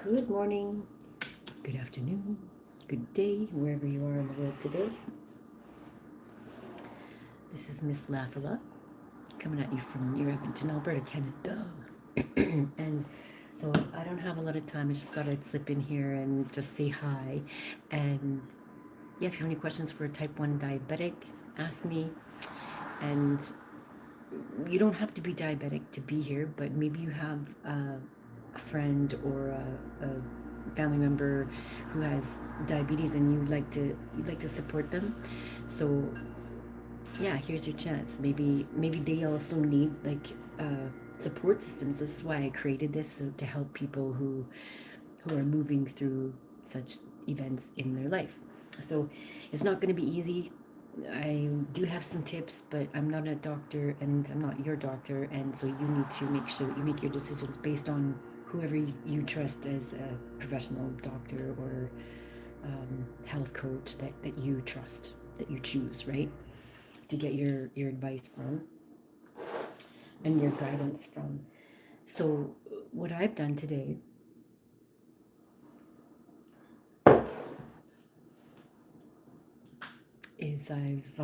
Good morning, good afternoon, good day, wherever you are in the world today. This is Miss Lafalot coming at you from near Edmonton, Alberta, Canada. And so I don't have a lot of time. I just thought I'd slip in here and just say hi. And yeah, if you have any questions for a type 1 diabetic, ask me. And you don't have to be diabetic to be here, but maybe you have a friend or a family member who has diabetes and you'd like to support them. So yeah, here's your chance. Maybe they also need support systems. This is why I created this, so to help people who are moving through such events in their life. So it's not going to be easy. I do have some tips, but I'm not a doctor and I'm not your doctor, and so you need to make sure that you make your decisions based on whoever you trust as a professional doctor or health coach that you trust, that you choose, right? To get your advice from and your guidance from. So what I've done today is I've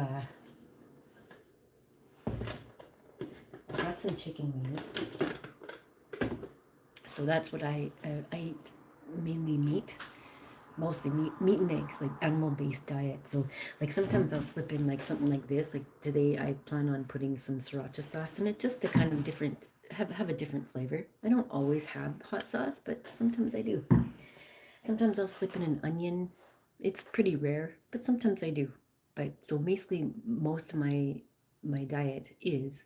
got some chicken wings. So that's what I eat, mainly meat, mostly meat and eggs, like animal-based diet. So like sometimes I'll slip in like something like this. Like today I plan on putting some sriracha sauce in it, just to kind of have a different flavor. I don't always have hot sauce, but sometimes I do. Sometimes I'll slip in an onion. It's pretty rare, but sometimes I do. But so basically most of my diet is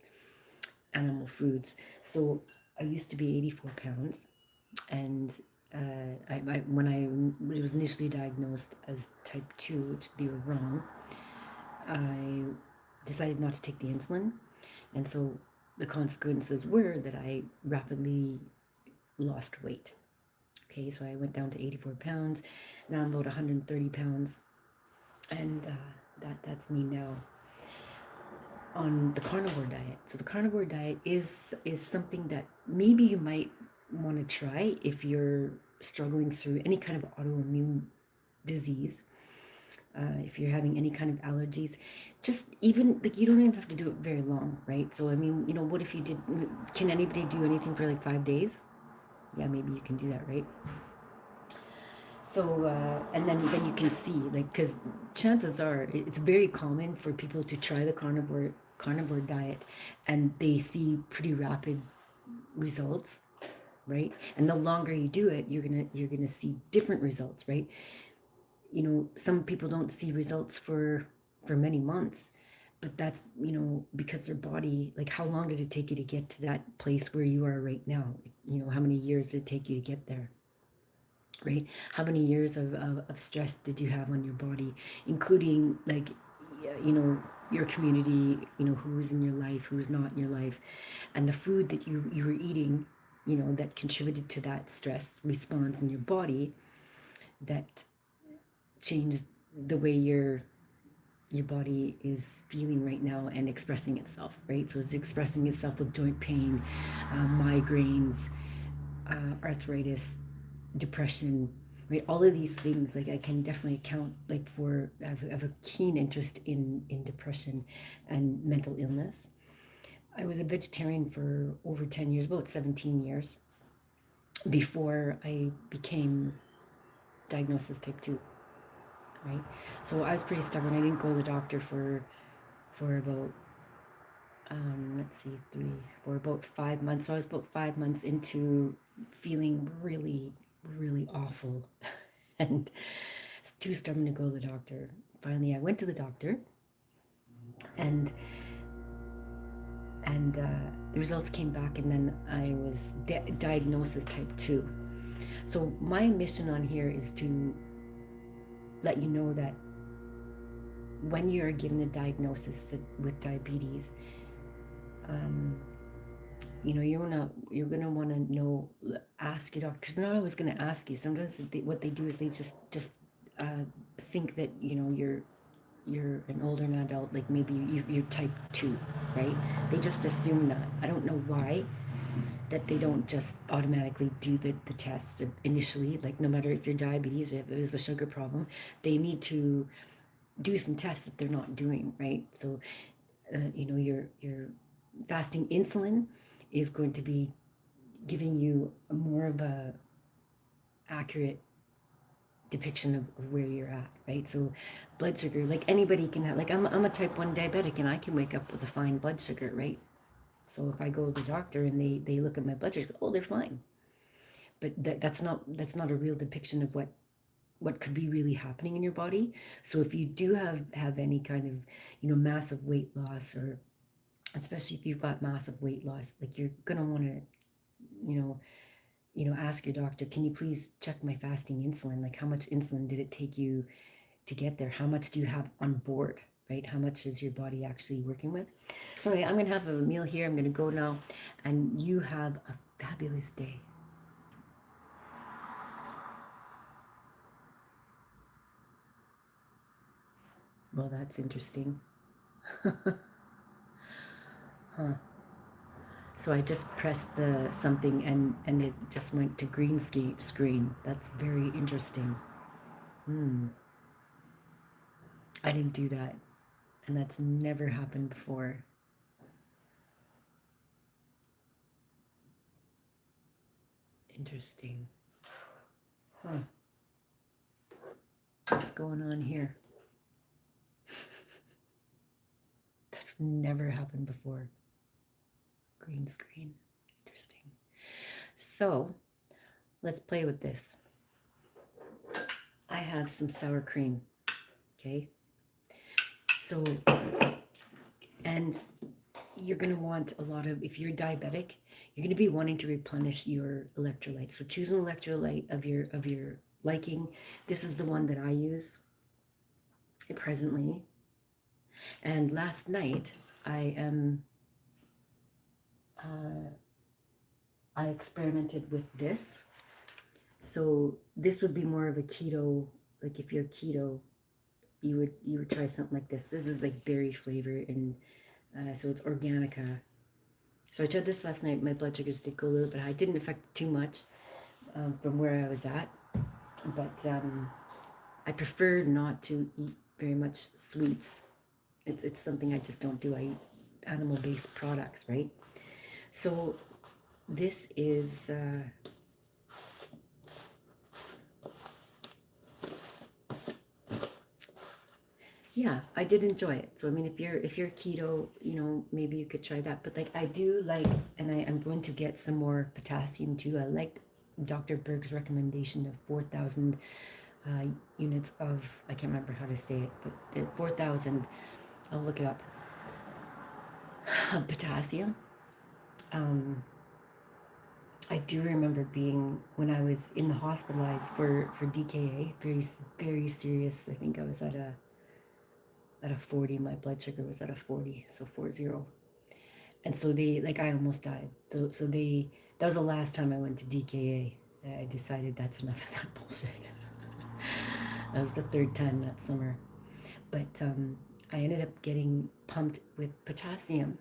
animal foods. So I used to be 84 pounds, and when I was initially diagnosed as type 2, which they were wrong, I decided not to take the insulin. And so the consequences were that I rapidly lost weight. Okay, so I went down to 84 pounds. Now I'm about 130 pounds. And that's me now on the carnivore diet. So the carnivore diet is something that maybe you might want to try if you're struggling through any kind of autoimmune disease, if you're having any kind of allergies. Just even like, you don't even have to do it very long, right? So I mean, what if you did? Can anybody do anything for like 5 days? Yeah, maybe you can do that, right? So and then you can see, like, because chances are it's very common for people to try the carnivore diet and they see pretty rapid results, right? And the longer you do it, you're gonna see different results, right? Some people don't see results for many months, but that's because their body, like, how long did it take you to get to that place where you are right now? How many years did it take you to get there? Right? How many years of stress did you have on your body, including, like, your community, who's in your life, who's not in your life, and the food that you were eating, that contributed to that stress response in your body, that changed the way your body is feeling right now and expressing itself, right? So it's expressing itself with joint pain, migraines, arthritis, depression, right? All of these things, like, I can definitely account, like, for I have a keen interest in depression and mental illness. I was a vegetarian for over 10 years, about 17 years, before I became diagnosed as type 2, right? So I was pretty stubborn. I didn't go to the doctor for about let's see, for about 5 months. So I was about 5 months into feeling really, really awful and too stubborn to go to the doctor. Finally, I went to the doctor, and the results came back, and then I was diagnosed as type 2. So my mission on here is to let you know that when you are given a diagnosis with diabetes, you're gonna want to ask your doctor, because they're not always going to ask you. Sometimes what they do is they just think that you're an older adult, like maybe you're type 2, right? They just assume that. I don't know why that they don't just automatically do the tests initially. Like no matter if you're diabetes or if there's a sugar problem, they need to do some tests that they're not doing, right? So, your fasting insulin is going to be giving you a more of a accurate depiction of where you're at, right? So blood sugar, like anybody can have, like I'm a type 1 diabetic and I can wake up with a fine blood sugar, right? So if I go to the doctor and they look at my blood sugar, oh, they're fine. But that's not a real depiction of what could be really happening in your body. So if you do have any kind of, massive weight loss, or especially if you've got massive weight loss, like you're gonna want to, you know, ask your doctor, can you please check my fasting insulin? Like how much insulin did it take you to get there? How much do you have on board, right? How much is your body actually working with? So anyway, I'm gonna have a meal here. I'm gonna go now, and you have a fabulous day. Well, that's interesting. Huh. So I just pressed the something and it just went to green screen. That's very interesting. Hmm. I didn't do that, and that's never happened before. Interesting. Huh. What's going on here? That's never happened before. Green screen. Interesting. So let's play with this. I have some sour cream. Okay. So, and you're going to want a lot of, if you're diabetic, you're going to be wanting to replenish your electrolytes. So choose an electrolyte of your liking. This is the one that I use presently. And last night I experimented with this. So this would be more of a keto, like if you're keto, you would try something like this. This is like berry flavor, and so it's Organica. So I tried this last night. My blood sugars did go a little bit high. It didn't affect too much from where I was at, but I prefer not to eat very much sweets. It's something I just don't do. I eat animal-based products, right? So this is yeah, I did enjoy it. So I mean, if you're keto, maybe you could try that. But like I do like, and I'm going to get some more potassium too. I like Dr. Berg's recommendation of 4,000 units of, I can't remember how to say it, but the 4,000. I'll look it up. Of potassium. I do remember being, when I was in the hospitalized for DKA, very very serious. I think I was at a 40. My blood sugar was at a 40, so 40. And so I almost died. So that was the last time I went to DKA. I decided that's enough of that bullshit. That was the third time that summer. But I ended up getting pumped with potassium.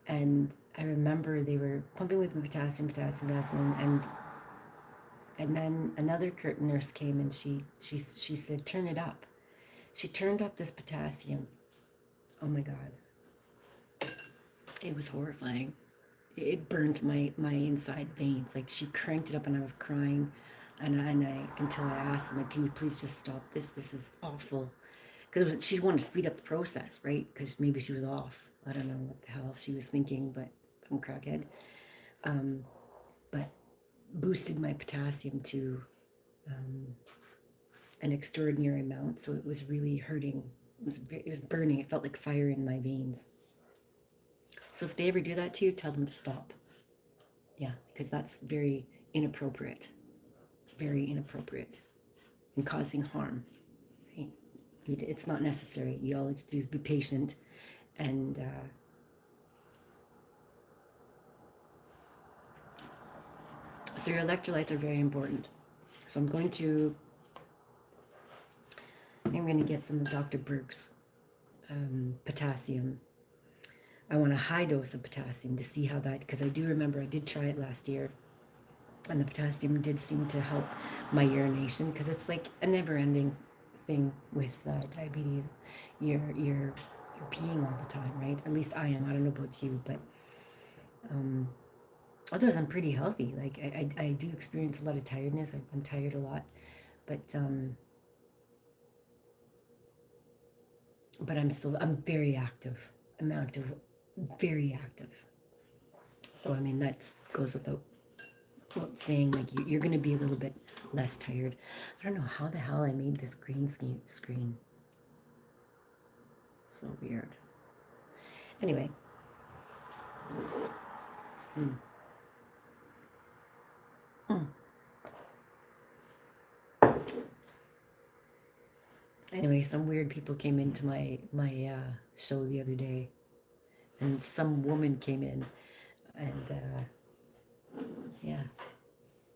And I remember they were pumping with potassium, and then another nurse came and she said, turn it up. She turned up this potassium. Oh my God. It was horrifying. It burnt my inside veins. Like she cranked it up and I was crying. And I until I asked them, like, can you please just stop this? This is awful. Because she wanted to speed up the process, right? Because maybe she was off. I don't know what the hell she was thinking, but I'm a crackhead. But boosted my potassium to an extraordinary amount. So it was really hurting. It was burning. It felt like fire in my veins. So if they ever do that to you, tell them to stop. Yeah, because that's very inappropriate. Very inappropriate and causing harm. Right? It's not necessary. You all have to do is be patient and so your electrolytes are very important. So I'm going to get some of Dr. Berg's potassium. I want a high dose of potassium to see how that, because I do remember I did try it last year, and the potassium did seem to help my urination, because it's like a never-ending thing with diabetes. You're peeing all the time, right? At least I am. I don't know about you, but otherwise I'm pretty healthy. Like I do experience a lot of tiredness. I'm tired a lot, but I'm very active. I'm active, very active. So I mean that goes without saying. Like you're going to be a little bit less tired. I don't know how the hell I made this green screen. So weird. Anyway. Mm. Mm. Anyway, some weird people came into my show the other day, and some woman came in, and yeah,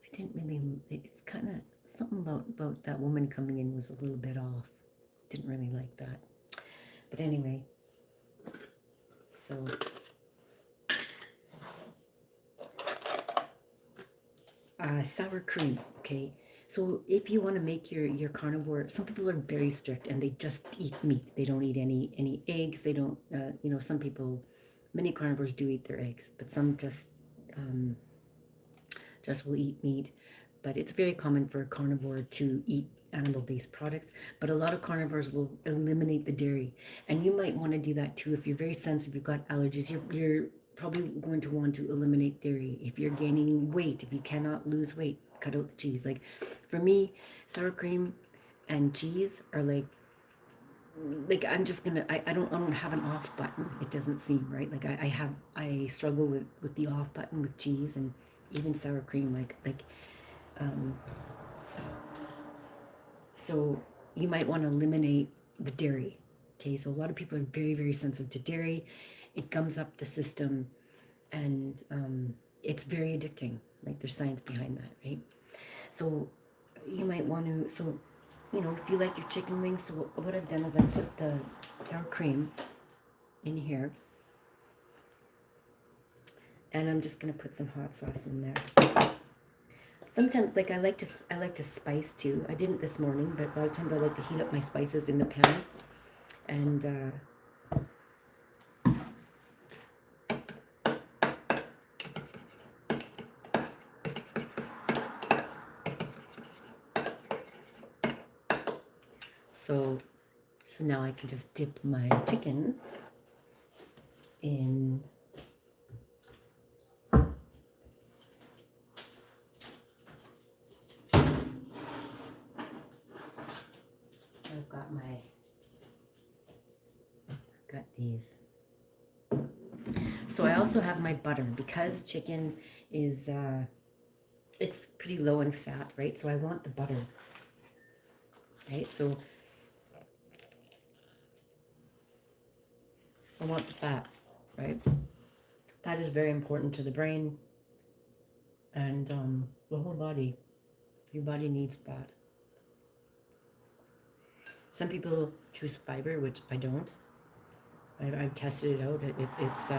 I didn't really. It's kind of something about that woman coming in was a little bit off. Didn't really like that. But anyway, so sour cream. Okay, so if you want to make your carnivore, some people are very strict and they just eat meat. They don't eat any eggs. They don't. Some people, many carnivores do eat their eggs, but some just will eat meat. But it's very common for a carnivore to eat animal-based products, but a lot of carnivores will eliminate the dairy, and you might want to do that too. If you're very sensitive, you've got allergies, you're probably going to want to eliminate dairy. If you're gaining weight, if you cannot lose weight, cut out the cheese. Like for me, sour cream and cheese are like I'm just gonna I don't have an off button. It doesn't seem right. Like I struggle with the off button with cheese and even sour cream. Um, so you might want to eliminate the dairy. Okay, so a lot of people are very, very sensitive to dairy. It gums up the system, and it's very addicting. Like there's science behind that, right? So you might want to. So if you like your chicken wings, so what I've done is I put the sour cream in here, and I'm just gonna put some hot sauce in there. Sometimes, like I like to spice too. I didn't this morning, but a lot of times I like to heat up my spices in the pan, and so now I can just dip my chicken in. So I've got these. So I also have my butter, because chicken is it's pretty low in fat, right? So I want the butter, right? So I want the fat, right? That is very important to the brain and the whole body. Your body needs fat. Some people choose fiber, which I don't. I've tested it out. It's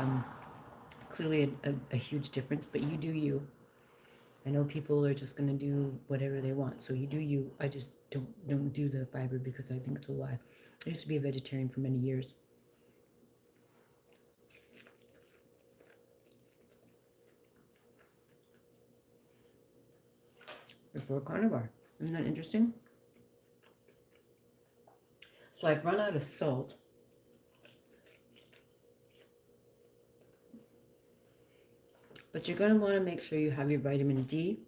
clearly a huge difference, but you do you. I know people are just going to do whatever they want, so you do you. I just don't do the fiber because I think it's a lie. I used to be a vegetarian for many years. Before carnivore. Isn't that interesting? So I've run out of salt. But you're going to want to make sure you have your vitamin D.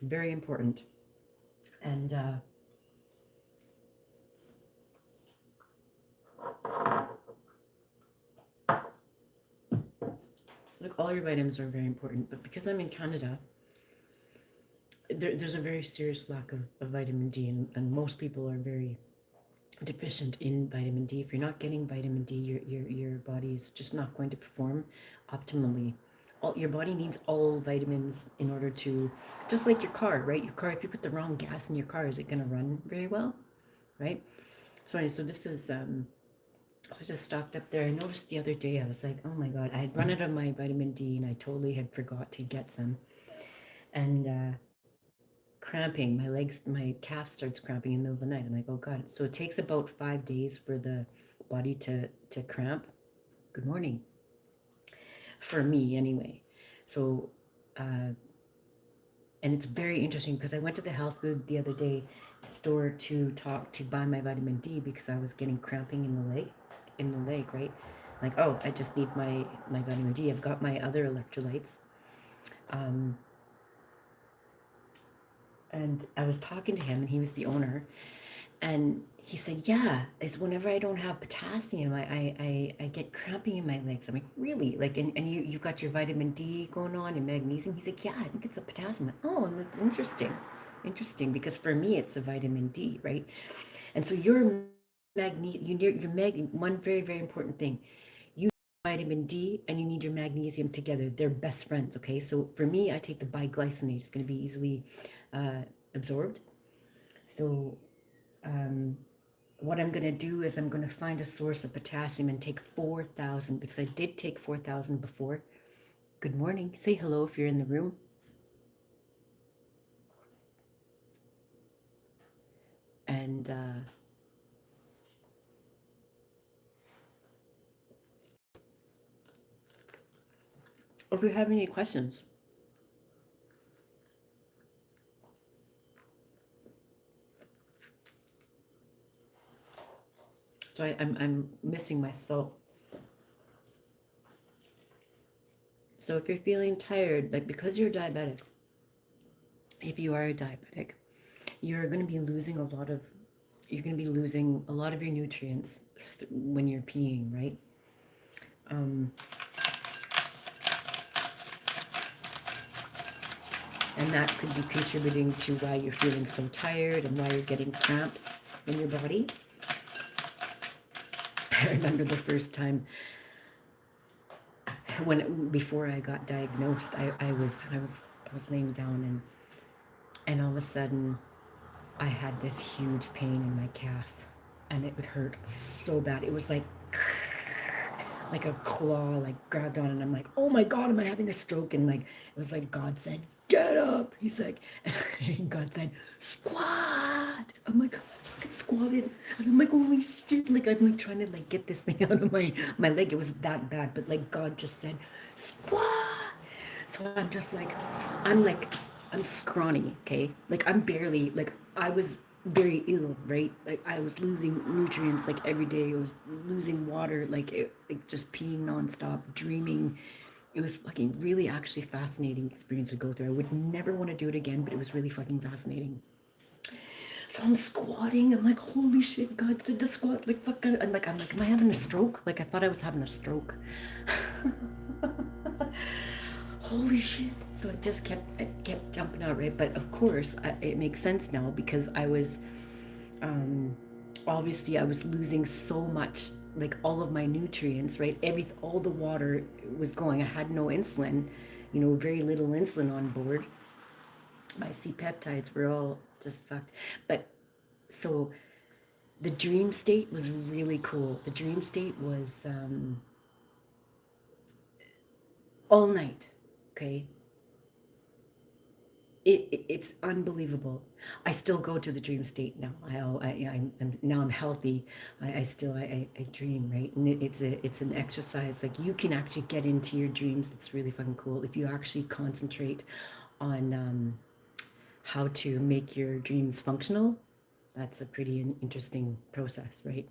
Very important. And look, all your vitamins are very important. But because I'm in Canada, there's a very serious lack of vitamin D. And most people are very deficient in vitamin D. If you're not getting vitamin D, your body is just not going to perform optimally. Your body needs all vitamins in order to, just like your car, right? Your car, if you put the wrong gas in your car, is it going to run very well, right? So this is So I just stocked up there. I noticed the other day, I was like, oh my God, I had run out of my vitamin D and I totally had forgot to get some. And cramping, my legs, my calf starts cramping in the middle of the night. I'm like, oh God. So it takes about 5 days for the body to cramp. Good morning. For me, anyway. So, and it's very interesting because I went to the health food the other day store to buy my vitamin D because I was getting cramping in the leg, right? Like, oh, I just need my vitamin D. I've got my other electrolytes. Um, and I was talking to him, and he was the owner, and he said, "Yeah, it's whenever I don't have potassium, I get cramping in my legs." I'm like, "Really? Like, and you've got your vitamin D going on and magnesium?" He's like, "Yeah, I think it's a potassium." I'm like, oh, and that's interesting because for me it's a vitamin D, right? And so one very important thing, you need vitamin D and you need your magnesium together. They're best friends. Okay, so for me, I take the biglycinate. It's going to be easily absorbed. So um, what I'm going to do is I'm going to find a source of potassium and take 4,000 because I did take 4,000 before. Good morning. Say hello if you're in the room. And if you have any questions, so I'm missing my salt. So if you're feeling tired, like because you're diabetic, if you are a diabetic, you're going to be losing a lot of your nutrients when you're peeing, right? Um, and that could be contributing to why you're feeling so tired and why you're getting cramps in your body. I remember the first time before I got diagnosed, I was laying down and all of a sudden I had this huge pain in my calf and it would hurt so bad. It was like a claw like grabbed on, and I'm like, oh my God, am I having a stroke? And like it was like God said, get up. He's like, and God said, squat. I'm like, I squatted, and I'm like, holy shit! Like I'm like trying to like get this thing out of my leg. It was that bad, but like God just said, squat. So I'm just like, I'm like, I'm scrawny, okay? Like I'm barely like I was very ill, right? Like I was losing nutrients like every day. I was losing water, like just peeing nonstop, dreaming. It was fucking really actually fascinating experience to go through. I would never want to do it again, but it was really fucking fascinating. So I'm squatting. I'm like, holy shit, God said to squat. Like, fuck. I'm like, am I having a stroke? Like, I thought I was having a stroke. Holy shit. So it kept jumping out, right? But of course, it makes sense now because um, obviously I was losing so much, like all of my nutrients, right? All the water was going. I had no insulin, very little insulin on board. My C peptides were all just fucked. But so the dream state was really cool. The dream state was all night. Okay, it's unbelievable. I still go to the dream state now. I'm now I'm healthy. I still I dream, right? And it's an exercise. Like you can actually get into your dreams. It's really fucking cool if you actually concentrate on how to make your dreams functional. That's a pretty interesting process, right?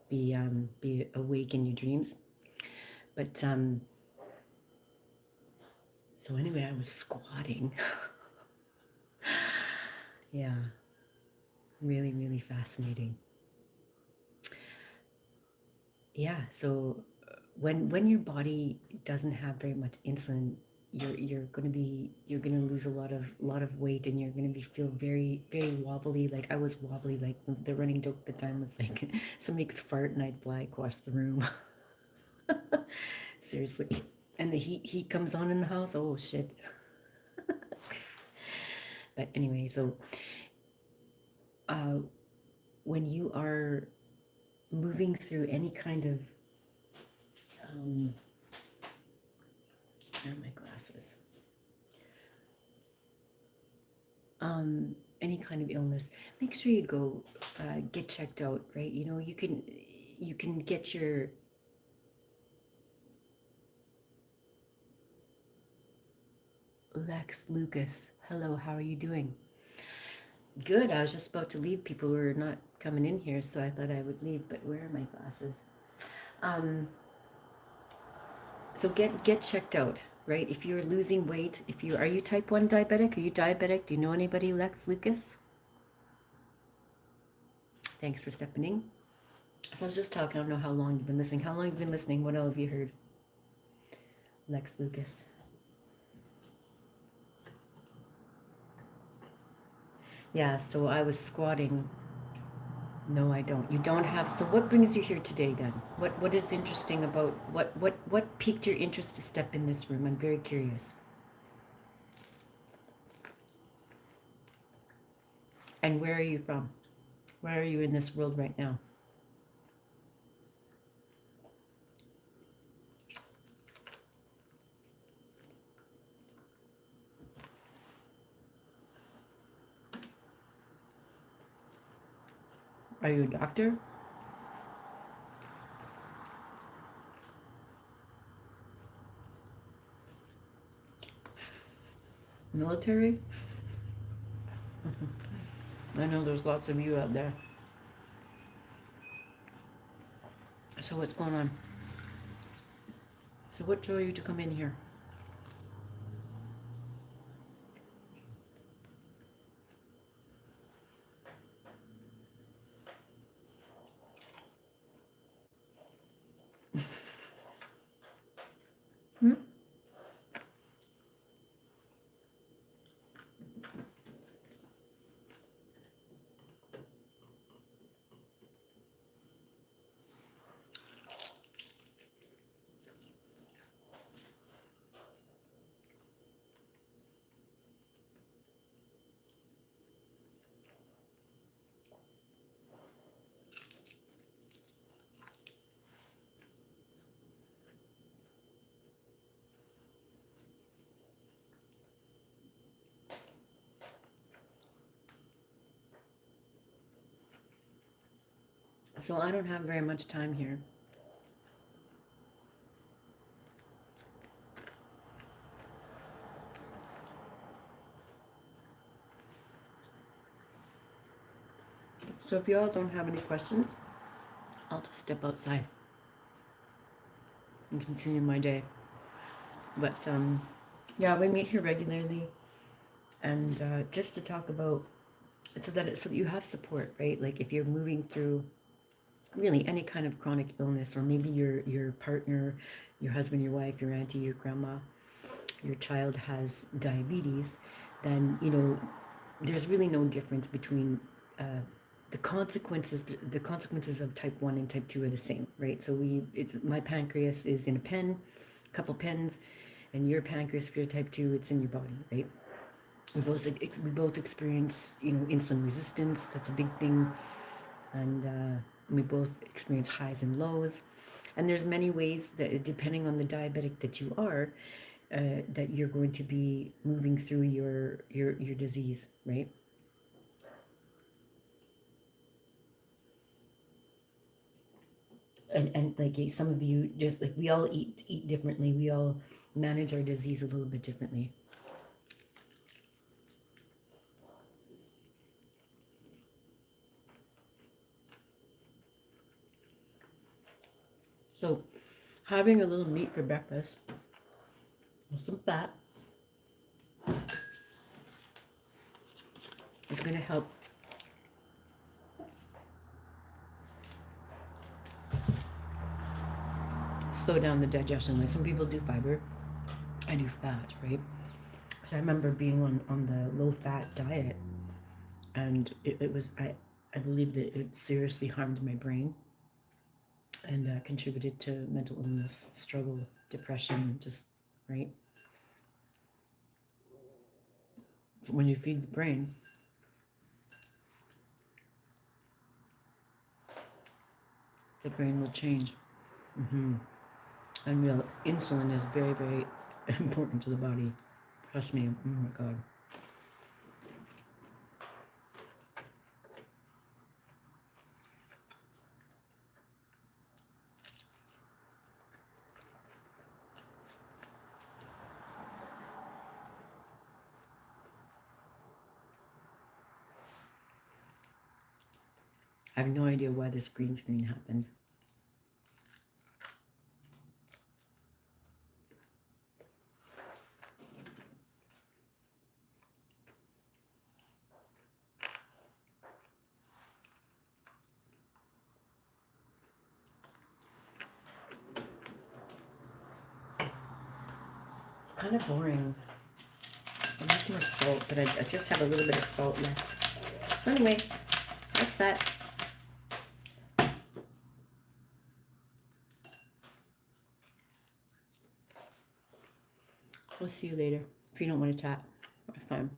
Be awake in your dreams. But so anyway, I was squatting. Yeah, really fascinating. Yeah, so when your body doesn't have very much insulin, you're gonna lose a lot of weight, and you're gonna be feel very wobbly. Like I was wobbly. Like the running joke at the time was like somebody could fart and I'd fly across the room. Seriously. And the heat comes on in the house. Oh shit. But anyway, so uh, when you are moving through any kind of, where are my glasses? Any kind of illness, make sure you go get checked out, right? You know, you can get your Lex Lucas. Hello, how are you doing? Good. I was just about to leave. People were not coming in here, so I thought I would leave. But where are my glasses? So get checked out, right? If you're losing weight, if you are you type 1 diabetic? Are you diabetic? Do you know anybody, Lex Lucas? Thanks for stepping in. So I was just talking. I don't know how long you've been listening. How long have you been listening? What all have you heard? Lex Lucas. Yeah, so I was squatting. No, I don't. You don't have. So what brings you here today then? What is interesting about what piqued your interest to step in this room? I'm very curious. And where are you from? Where are you in this world right now? Are you a doctor? Military? I know there's lots of you out there. So what's going on? So what drew you to come in here? Hmm? So I don't have very much time here. So if you all don't have any questions, I'll just step outside and continue my day. But yeah, we meet here regularly, and just to talk about so that you have support, right? Like if you're moving through really any kind of chronic illness, or maybe your partner, your husband, your wife, your auntie, your grandma, your child has diabetes, then you know there's really no difference between the consequences of type 1 and type 2 are the same, right? So my pancreas is in a pen, a couple pens, and your pancreas, if you're type 2, it's in your body, right? We both experience, you know, insulin resistance. That's a big thing. And we both experience highs and lows. And there's many ways that, depending on the diabetic that you are, that you're going to be moving through your disease, right? And like some of you, just like we all eat differently. We all manage our disease a little bit differently. So having a little meat for breakfast with some fat is going to help slow down the digestion. Like some people do fiber, I do fat, right? Because I remember being on the low fat diet, and it was I believe that it seriously harmed my brain and contributed to mental illness, struggle, depression, just right. When you feed the brain, the brain will change. And real insulin is very, very important to the body. Trust me. Oh my God. I have no idea why this green screen happened. It's kind of boring. I need more salt, but I just have a little bit of salt left. So anyway, that's that. We'll see you later. If you don't want to chat, fine.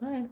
Bye.